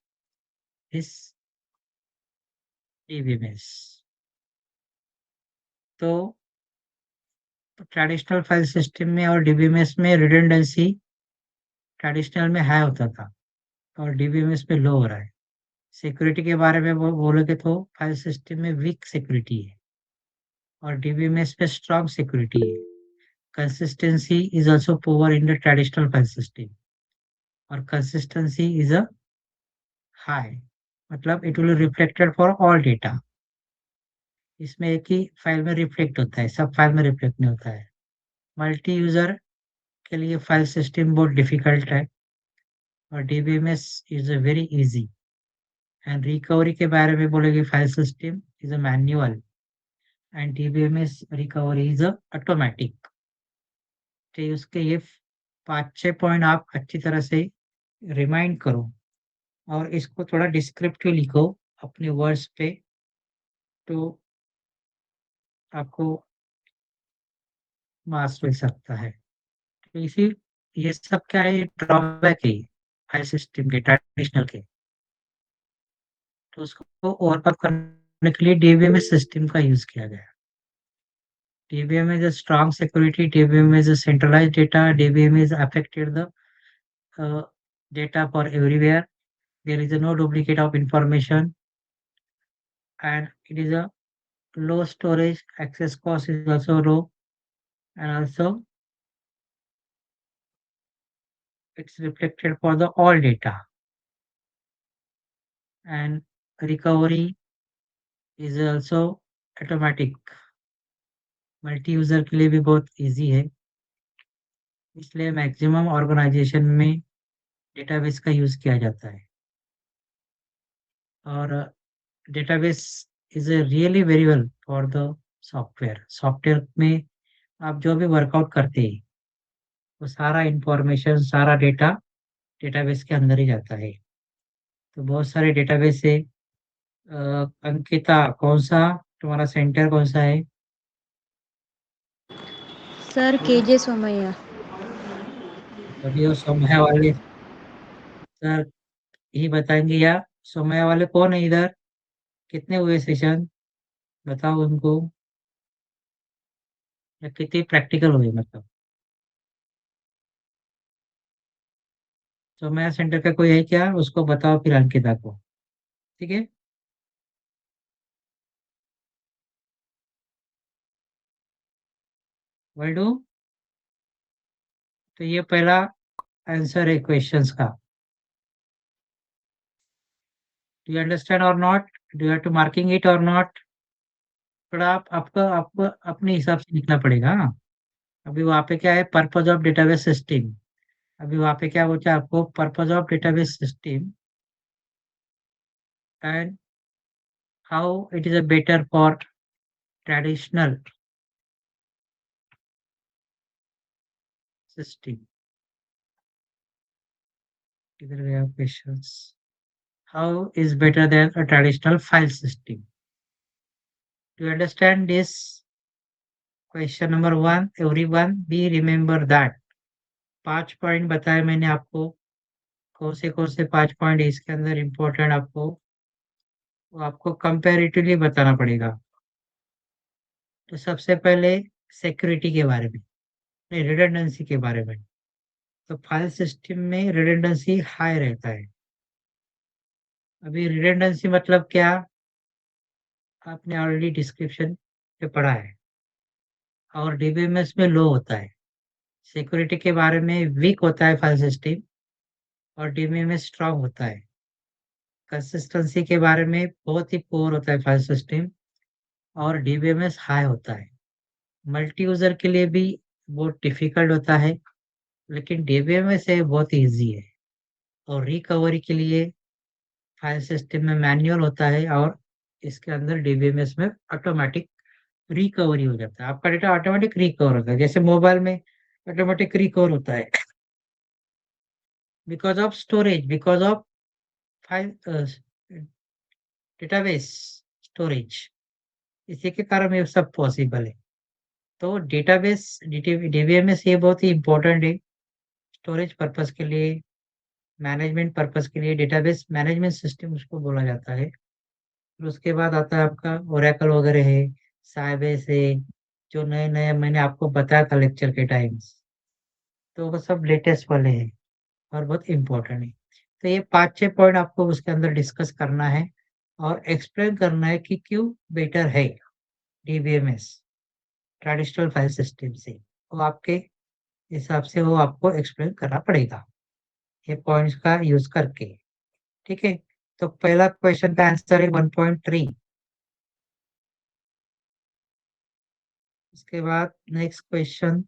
this DBMS. तो traditional file system में और DBMS में redundancy traditional में high होता था और DBMS में लो हो रहा है। सिक्योरिटी के बारे में वो बोलोगे तो फाइल सिस्टम में वीक सिक्योरिटी है और डीबीएमएस में स्ट्रॉन्ग सिक्योरिटी है। Consistency is also poor in the traditional file system और कंसिस्टेंसी इज अ हाई, मतलब it will reflected for all data. इसमें एक ही फाइल में रिफ्लेक्ट होता है, सब फाइल में रिफ्लेक्ट नहीं होता है। मल्टी यूजर के लिए फाइल सिस्टम बहुत डिफिकल्ट है और DBMS is a very easy. And recovery के बारे में बोलेगी, file system is a manual and DBMS recovery is a automatic. तो उसके ये 5-6 पॉइंट आप अच्छी तरह से रिमाइंड करो और इसको थोड़ा डिस्क्रिप्टिव लिखो अपने वर्ड्स पे, तो आपको मार्क्स मिल सकता है। तो इसी ये सब क्या है, ड्रॉबैक है फाइल सिस्टम के, ट्रेडिशनल के। तो उसको ओवरकम करने के लिए डीबीएमएस सिस्टम का यूज किया गया। DBM is a strong security. DBM is a centralized data. DBM is affected the uh, data for everywhere. There is no duplicate of information, and it is a low storage. Access cost is also low, and also it's reflected for the all data. And recovery is also automatic. Multi user के लिए भी बहुत easy है, इसलिए maximum organisation में database का use किया जाता है। और database is really very well for the software. Software में आप जो भी वर्कआउट करते हैं वो सारा इंफॉर्मेशन, सारा डेटा डेटाबेस के अंदर ही जाता है। तो बहुत सारे डेटाबेस है। अंकिता, कौन सा तुम्हारा सेंटर कौन सा है? Sir KJ Somaiya. अभी वो सोमया वाले सर ही बताएंगे, या सोमया वाले कौन है इधर? कितने हुए सेशन, बताओ उनको, या कितनी प्रैक्टिकल हुई मतलब? सोमया सेंटर का कोई है क्या? उसको बताओ फिर अंकिता को, ठीक है? Word do. तो ये पहला आंसर है क्वेश्चंस का। Do you understand or not? Do you have to marking it or not? थोड़ा आपको आपको अपने हिसाब से लिखना पड़ेगा, हाँ। अभी वहाँ पे क्या है, पर्पज ऑफ डेटाबेस सिस्टम। अभी वहाँ पे क्या बोलता है आपको, purpose of database system and how it is a better for traditional system. इधर गया questions. How is better than a traditional file system? Do you understand this? Question number 1, everyone be remember that. 5 point बताए मैंने आपको, कौन से 5 point इसके अंदर important आपको, वो आपको कंपैरेटिवली बताना पड़ेगा। तो सबसे पहले सिक्योरिटी के बारे में, नहीं रिडंडेंसी के बारे में। तो फाइल सिस्टम में रिडंडेंसी हाई रहता है। अभी रिडंडेंसी मतलब क्या, आपने ऑलरेडी डिस्क्रिप्शन पे पढ़ा है। और डीबीएमएस में लो होता है। सिक्योरिटी के बारे में वीक होता है फाइल सिस्टम, और डीबीएमएस स्ट्रांग होता है। कंसिस्टेंसी के बारे में बहुत ही पुअर होता है फाइल सिस्टम, और डीबीएमएस हाई होता है। मल्टी यूजर के लिए भी बहुत डिफिकल्ट होता है, लेकिन डीबीएमएस है बहुत इजी है। और रिकवरी के लिए फाइल सिस्टम में मैनुअल होता है, और इसके अंदर डीबीएमएस में ऑटोमेटिक रिकवरी हो जाता है। आपका डेटा ऑटोमेटिक रिकवर होता है, जैसे मोबाइल में ऑटोमेटिक रिकवर होता है। Because of storage, because of file database storage, इसी के कारण ये सब पॉसिबल है। तो डेटाबेस डीबीएमएस ये बहुत ही इंपॉर्टेंट है स्टोरेज पर्पस के लिए, मैनेजमेंट पर्पस के लिए। डेटाबेस मैनेजमेंट सिस्टम उसको बोला जाता है। फिर उसके बाद आता है आपका ओरेकल वगैरह है, साइबेस है, जो नए नए मैंने आपको बताया था लेक्चर के टाइम्स। तो वो सब लेटेस्ट वाले हैं और बहुत इंपॉर्टेंट है। तो ये 5-6 पॉइंट आपको उसके अंदर डिस्कस करना है और एक्सप्लेन करना है कि क्यों बेटर है डीबीएमएस ट्रेडिशनल फाइल सिस्टम से। वो आपके हिसाब से वो आपको एक्सप्लेन करना पड़ेगा ये पॉइंट्स का यूज करके, ठीक है? तो पहला क्वेश्चन का आंसर है 1.3। उसके बाद next question,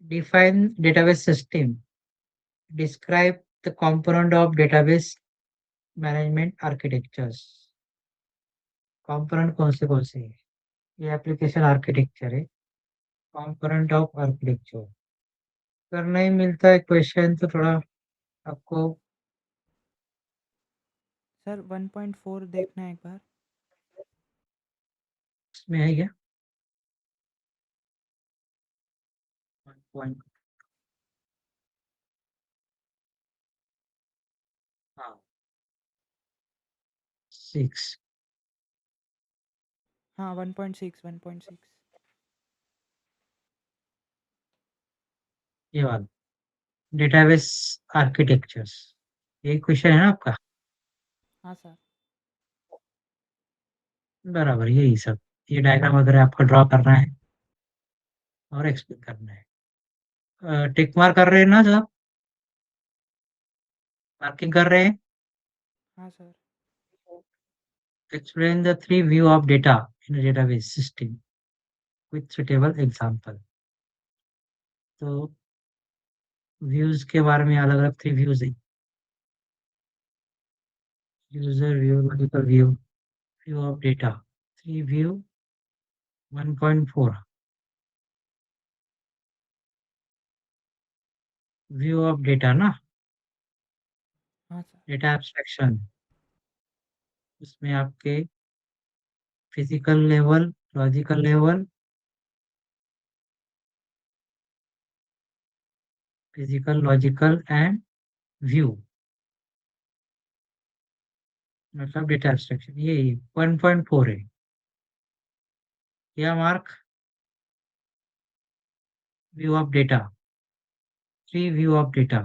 define database system, describe the component of database management architectures. Component कौन से हैं? ये एप्लीकेशन आर्किटेक्चर है, कंपोनेंट ऑफ आर्किटेक्चर। अगर नहीं मिलता है क्वेश्चन तो थोड़ा आपको सर 1.4 देखना है एक बार। इसमें है क्या? 1. हाँ 6 हाँ 1.6 ये वाला डेटाबेस आर्किटेक्चर्स, ये क्वेश्चन है ना आपका? हाँ सर। बराबर यही सब, ये डायग्राम वगैरह आपको ड्रॉ करना है और एक्सप्लेन करना है। टिक मार्क कर रहे हैं ना सब? मार्किंग कर रहे हैं? हाँ sir. Explain the 3 view of data in database system with suitable example. तो व्यूज के बारे में अलग अलग 3 व्यूज है, user view, logical view, view of data. 3 view 1.4 view of data ना, हाँ सर। डेटा एब्स्ट्रैक्शन, उसमें आपके physical level, logical level, physical logical and view, मतलब डेटा एब्स्ट्रैक्शन, ये 1.4 है। क्या mark? View of data, 3 view of data,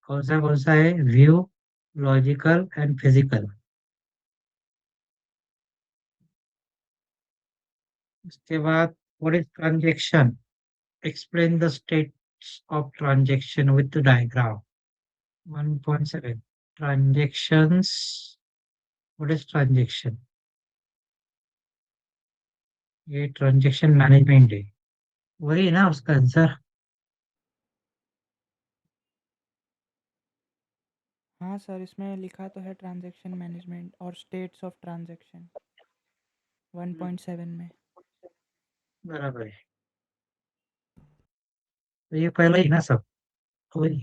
कौन सा है? View, logical and physical. उसके बाद what is transaction, explain the states of transaction with the diagram। 1.7 transactions, what is transaction? ये ट्रांजैक्शन मैनेजमेंट है, वही है ना उसका आंसर? हाँ सर, इसमें लिखा तो है ट्रांजैक्शन मैनेजमेंट और स्टेट्स ऑफ ट्रांजैक्शन 1.7 में। बराबर है, तो ये पहला ही ना सब, वही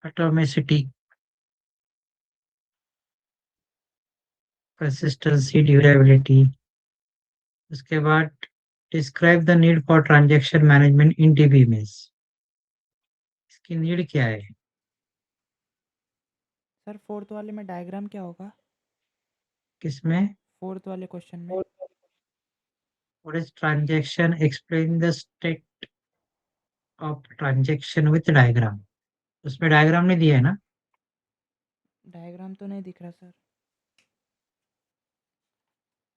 एटॉमिसिटी, कंसिस्टेंसी, ड्यूरेबिलिटी। उसके बाद describe the need for transaction management in DBMS. इसकी नीड क्या है? सर फोर्थ वाले में डायग्राम क्या होगा? किसमें? फोर्थ वाले क्वेश्चन में। What is transaction, explain the state of transaction with diagram. उसमें डायग्राम नहीं दिया है ना? डायग्राम तो नहीं दिख रहा सर,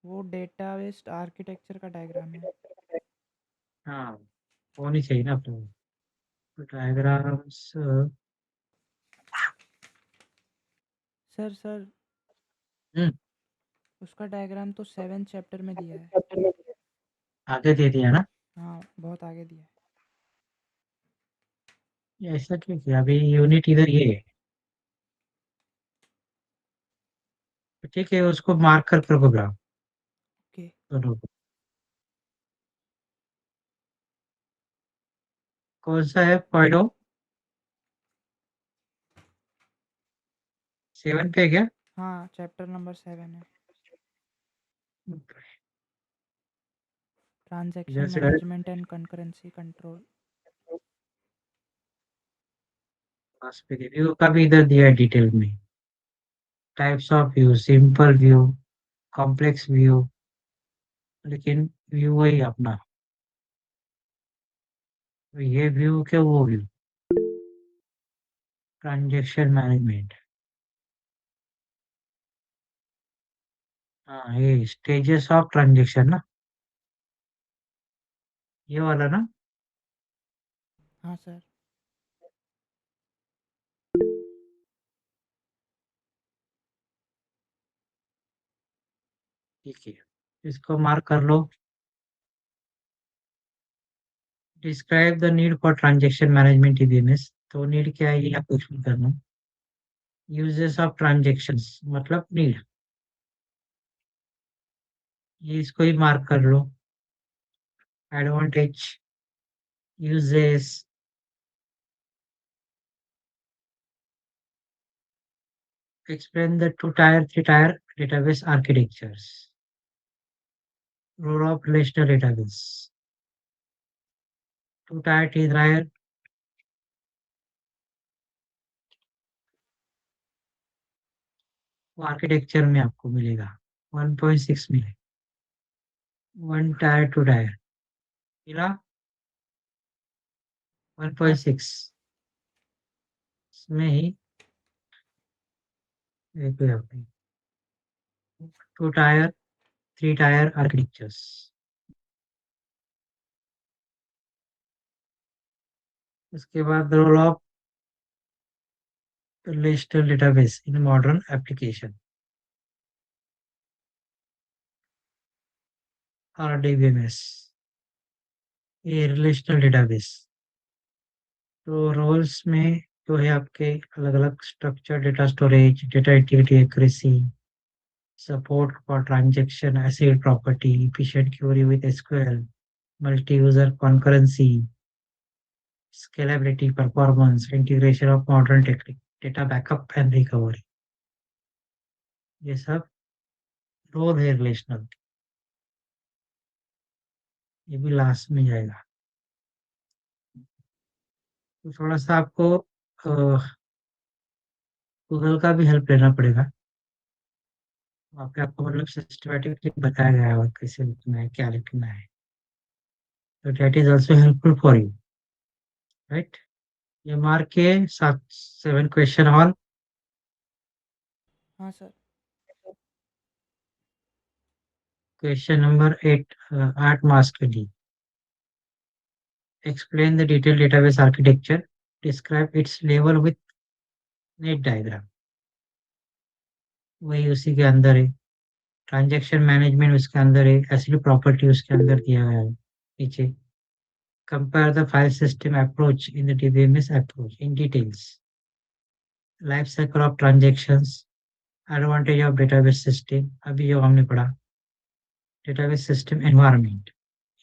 वो डेटाबेस आर्किटेक्चर का डायग्राम है। हाँ होनी चाहिए ना अपने डायग्राम्स। सर हम्म, उसका डायग्राम तो 7 चैप्टर में दिया है। आगे दे दिया ना? हाँ बहुत आगे दिया है। ये ऐसा क्यों किया? अभी यूनिट इधर ये है, तो ठीक है उसको मार्क कर प्रोग्राम ओके। दोनों को। कौन सा है पॉइंट? 7 पे क्या? हाँ चैप्टर नंबर 7 है, इधर ट्रांजैक्शन से direct management and concurrency control. पास पे व्यू का भी इधर दिया है डिटेल में, types of view, simple view, complex view, लेकिन व्यू वही अपना, ये व्यू के वो व्यू, ट्रांजेक्शन मैनेजमेंट। हाँ ये स्टेजेस ऑफ ट्रांजेक्शन ना, ये वाला ना? हाँ सर। ठीक है, इसको मार्क कर लो। Describe the need for transaction management TBMS. तो नीड क्या है ये आपको एक्सप्लेन करना। यूजेस ऑफ ट्रांजैक्शंस मतलब नीड, ये इसको ही मार्क कर लो। Advantage, uses, explain the two-tier, three-tier database architectures. Role of relational database. Two-tier, three-tier वो आर्किटेक्चर में आपको मिलेगा 1.6 मिले। 1 टायर 2 टायर मिला हाँ 1.6 इसमें ही एक 2 टायर 3 टायर आर्किटेक्चर्स। उसके बाद role of relational database in modern application RDBMS, ये रिलेशनल डेटाबेस। तो रोल्स में जो है आपके अलग अलग structure, data storage, data integrity accuracy, support for transaction ACID property, efficient query with SQL, multi user concurrency, scalability, performance, integration of modern technique, data backup and recovery, ये सब role है रिलेशनल। ये भी लास्ट में जाएगा। तो थोड़ा सा आपको गूगल का भी हेल्प लेना पड़ेगा। वहाँ पे आपको मतलब सिस्टमेटिकली बताया गया है और कैसे लिखना है, क्या लिखना है। तो that is also helpful for you, right. ये मार्क के 7 क्वेश्चन ऑल। हाँ सर। क्वेश्चन नंबर 8, 8 मार्क्स के लिए। Explain the detail database architecture, describe it's level with net diagram, वही उसी के अंदर है। ट्रांजैक्शन मैनेजमेंट उसके अंदर है, एसिड प्रॉपर्टी उसके अंदर दिया गया है नीचे। Compare the file system approach in the DBMS approach in details, life cycle of transactions, advantage of database system, अभी जो हमने पढ़ा। Database system environment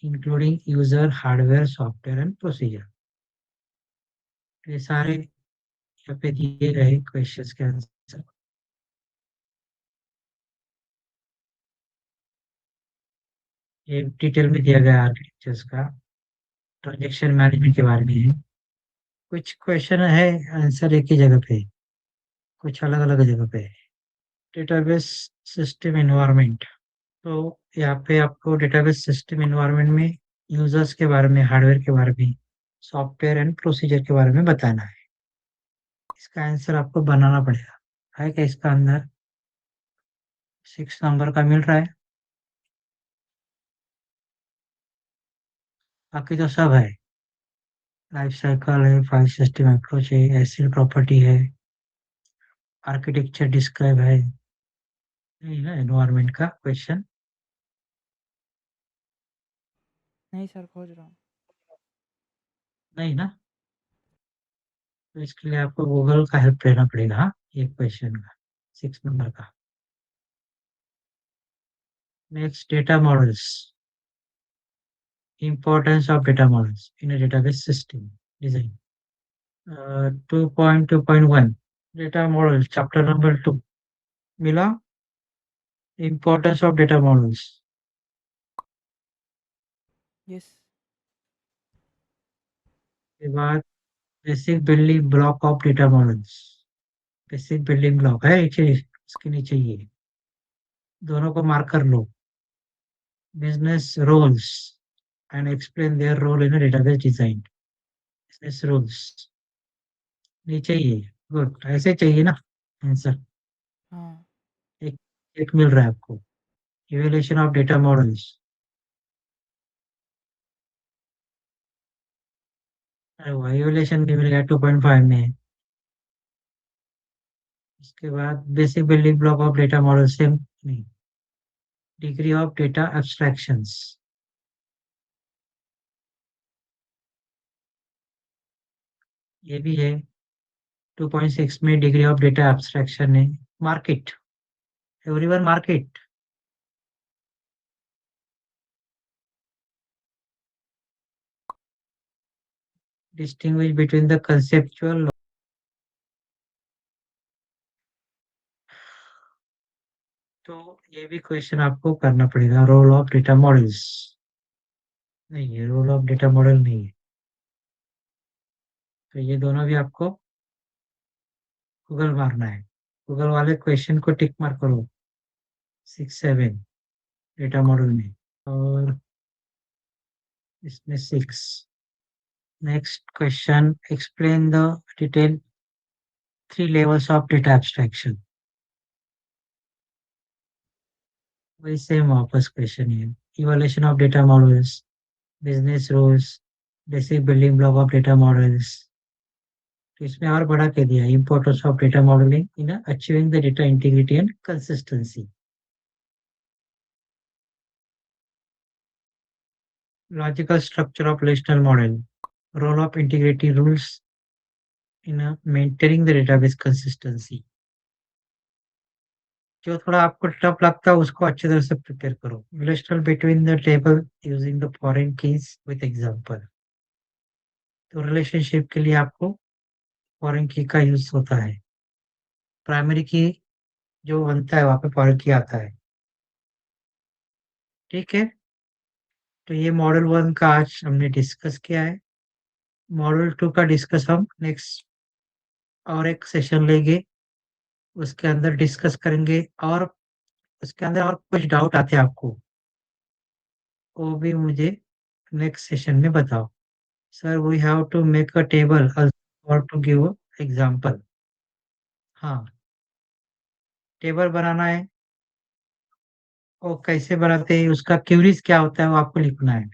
including user, hardware, software and procedure. ये सारे यहाँ पे दिए गए क्वेश्चंस के आंसर। ये डिटेल में दिया गया आर्किटेक्चर्स का, ट्रांजैक्शन मैनेजमेंट के बारे में है। कुछ क्वेश्चन है आंसर एक ही जगह पे है, कुछ अलग अलग जगह पे है। डेटाबेस सिस्टम एनवायरनमेंट, तो यहाँ पे आपको डेटाबेस सिस्टम एनवायरनमेंट में यूजर्स के बारे में, हार्डवेयर के बारे में, सॉफ्टवेयर एंड प्रोसीजर के बारे में बताना है। इसका आंसर आपको बनाना पड़ेगा। है क्या इसका अंदर? 6 नंबर का मिल रहा है, बाकी तो सब है। लाइफ साइकिल है, फाइल सिस्टम अप्रोच है, एसिड प्रॉपर्टी है, आर्किटेक्चर डिस्क्राइब है, यही है एनवायरनमेंट का क्वेश्चन। नहीं सर, खोज रहा हूँ। नहीं ना, तो इसके लिए आपको गूगल का हेल्प लेना पड़ेगा। हाँ, ये क्वेश्चन का 6 नंबर का। Next, data models, importance of data models in a database system design. 2.2.1 data model chapter number 2 मिला। importance of data models, yes. के बाद basic building block of data models. Basic building block है नीचे, इसके नीचे ये दोनों को मार्क कर लो। Business rules and explain their role in database design. Business rules नीचे ही है। गुड, ऐसे चाहिए ना आंसर। हाँ एक एक मिल रहा है आपको। Evaluation of data models, evaluation भी मिल गया 2.5 में। उसके बाद basic building block of data model same नहीं, डिग्री ऑफ डेटा एब्स्ट्रैक्शंस। ये भी है 2.6 में डिग्री ऑफ डेटा एब्स्ट्रैक्शन है। Market, everyone market. Distinguish between the conceptual. तो ये भी क्वेश्चन आपको करना पड़ेगा। रोल ऑफ डेटा मॉडल्स, नहीं है, रोल ऑफ डेटा मॉडल नहीं है। तो ये दोनों भी आपको गूगल मारना है। गूगल वाले क्वेश्चन को टिक मार करो 6-7 डेटा मॉडल में, और इसमें 6। Next question, explain the detail 3 levels of data abstraction। वही सेम वापस क्वेश्चन है। Evolution of data models, business rules, basic building block of data models. तो इसमें और बड़ा कह दिया, importance of data modelling in achieving the data integrity and consistency. Logical structure of relational model, role of integrity rules in maintaining the database consistency. जो थोड़ा आपको tough लगता है उसको अच्छी तरह से प्रिपेयर करो। Relational between the table using the foreign keys with example. तो रिलेशनशिप के लिए आपको फॉरेन की का यूज होता है। प्राइमरी की जो बनता है वहां पे फॉरेन की आता है। ठीक है, तो ये मॉडल 1 का आज हमने डिस्कस किया है। मॉडल 2 का डिस्कस हम नेक्स्ट और एक सेशन लेंगे, उसके अंदर डिस्कस करेंगे। और उसके अंदर और कुछ डाउट आते हैं आपको, वो भी मुझे नेक्स्ट सेशन में बताओ। Sir we have to make a table और टू गिव एग्जांपल। हाँ, टेबल बनाना है, वो कैसे बनाते हैं, उसका क्यूरीज क्या होता है, वो आपको लिखना है।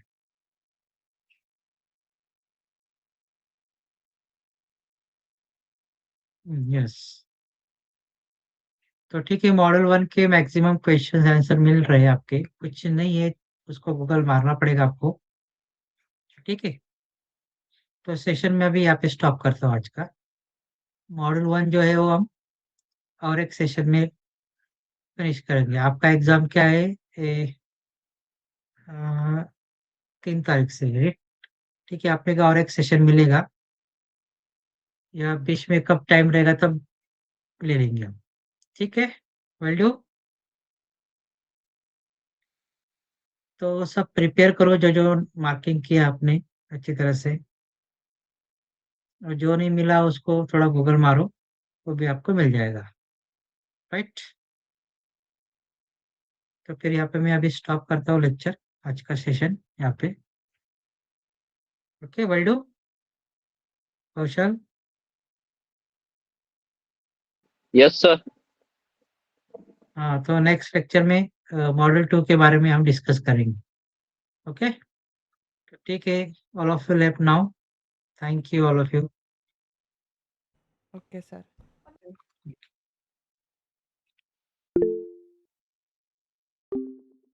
यस, तो ठीक है, मॉडल 1 के मैक्सिमम क्वेश्चन आंसर मिल रहे हैं आपके, कुछ नहीं है उसको गूगल मारना पड़ेगा आपको। ठीक है, तो सेशन में अभी यहाँ पे स्टॉप करता हूँ आज का। मॉडल 1 जो है वो हम और एक सेशन में फिनिश करेंगे। आपका एग्जाम क्या है, 3 तारीख से है। ठीक है, आपने का और एक सेशन मिलेगा, या बीच में कब टाइम रहेगा तब ले लेंगे हम। ठीक है, वेल डू। तो सब प्रिपेयर करो, जो जो मार्किंग किया आपने अच्छी तरह से, और जो नहीं मिला उसको थोड़ा गूगल मारो, वो भी आपको मिल जाएगा। राइट, तो फिर यहाँ पे मैं अभी स्टॉप करता हूँ लेक्चर, आज का सेशन यहाँ पे। Okay, well do, Kaushal. Yes sir. हाँ, तो नेक्स्ट लेक्चर में मॉडल 2 के बारे में हम डिस्कस करेंगे। ओके, तो ठीक है, all of you left now. Thank you all of you. Okay sir.